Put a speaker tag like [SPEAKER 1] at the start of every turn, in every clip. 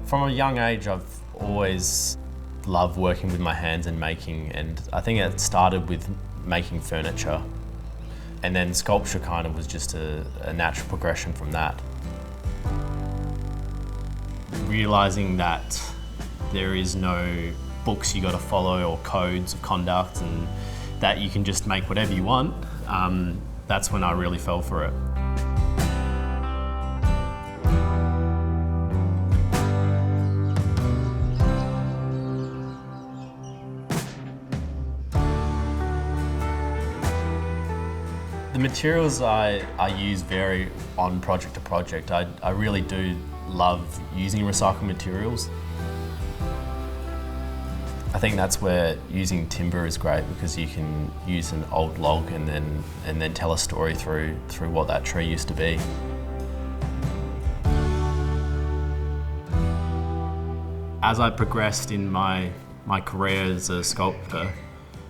[SPEAKER 1] From a young age, I've always loved working with my hands and making, and I think it started with making furniture. And then sculpture kind of was just a natural progression from that. Realising that there is no books you got to follow or codes of conduct, and that you can just make whatever you want, that's when I really fell for it. The materials I use vary on project to project. I really do love using recycled materials. I think that's where using timber is great, because you can use an old log and then tell a story through what that tree used to be. As I progressed in my career as a sculptor,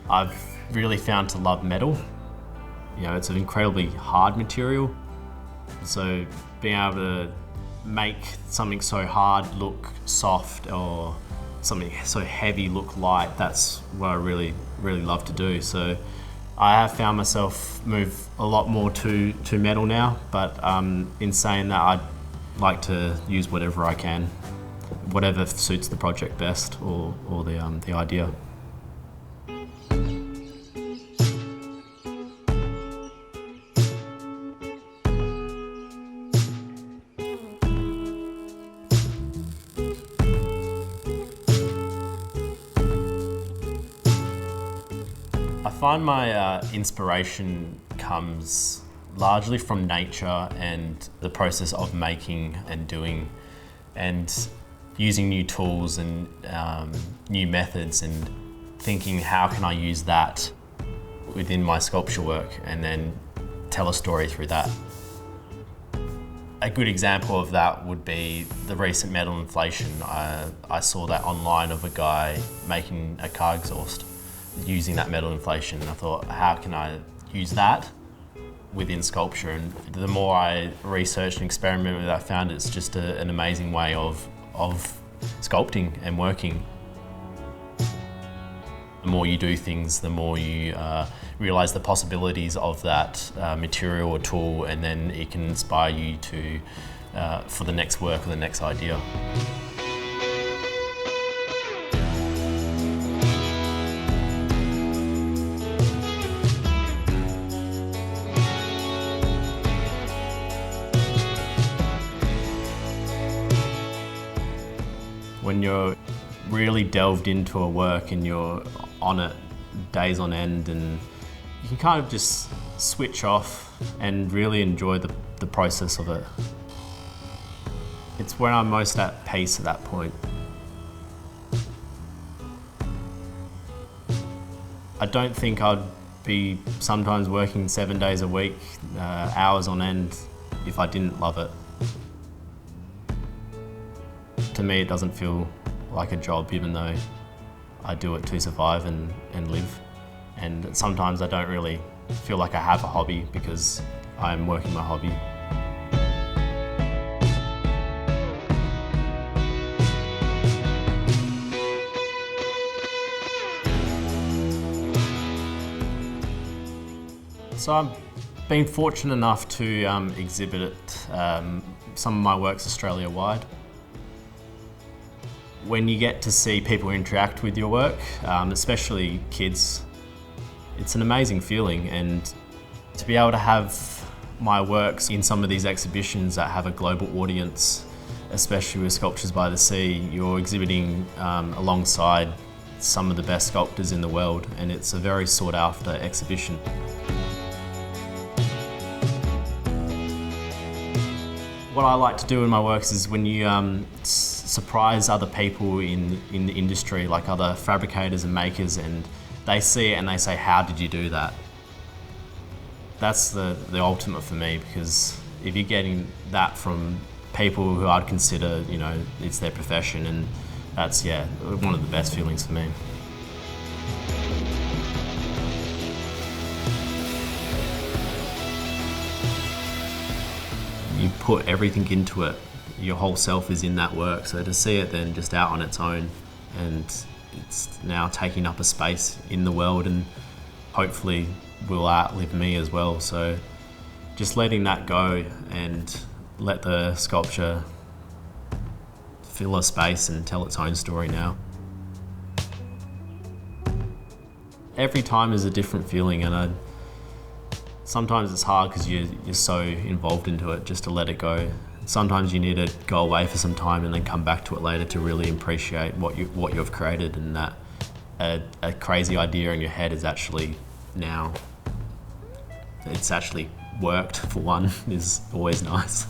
[SPEAKER 1] I've really found to love metal. You know, it's an incredibly hard material, so being able to make something so hard look soft, or something so heavy look light, that's what I really love to do. So I have found myself move a lot more to metal now, but in saying that, I'd like to use whatever I can, whatever suits the project best, or the idea. I find my inspiration comes largely from nature and the process of making and doing, and using new tools and new methods, and thinking, how can I use that within my sculpture work, and then tell a story through that. A good example of that would be the recent metal inflation. I saw that online of a guy making a car exhaust using that metal inflation. I thought, how can I use that within sculpture? And the more I researched and experimented with it, I found it's just an amazing way of sculpting and working. The more you do things, the more you realise the possibilities of that material or tool, and then it can inspire you to for the next work or the next idea. When you're really delved into a work and you're on it days on end, and you can kind of just switch off and really enjoy the process of it. It's when I'm most at peace at that point. I don't think I'd be sometimes working 7 days a week, hours on end, if I didn't love it. To me, it doesn't feel like a job, even though I do it to survive and live. And sometimes I don't really feel like I have a hobby, because I'm working my hobby. So I've been fortunate enough to exhibit some of my works Australia-wide. When you get to see people interact with your work, especially kids, it's an amazing feeling. And to be able to have my works in some of these exhibitions that have a global audience, especially with Sculptures by the Sea, you're exhibiting alongside some of the best sculptors in the world, and it's a very sought after exhibition. What I like to do in my works is when you surprise other people in the industry, like other fabricators and makers, and they see it and they say, how did you do that? That's the ultimate for me, because if you're getting that from people who I'd consider, you know, it's their profession, and that's, yeah, one of the best feelings for me. You put everything into it. your whole self is in that work. So to see it then just out on its own, and it's now taking up a space in the world and hopefully will outlive me as well. So just letting that go and let the sculpture fill a space and tell its own story now. Every time is a different feeling, and sometimes it's hard because you're so involved into it just to let it go. Sometimes you need to go away for some time and then come back to it later to really appreciate what you've created, and that a crazy idea in your head is actually now, it's actually worked for one is always nice.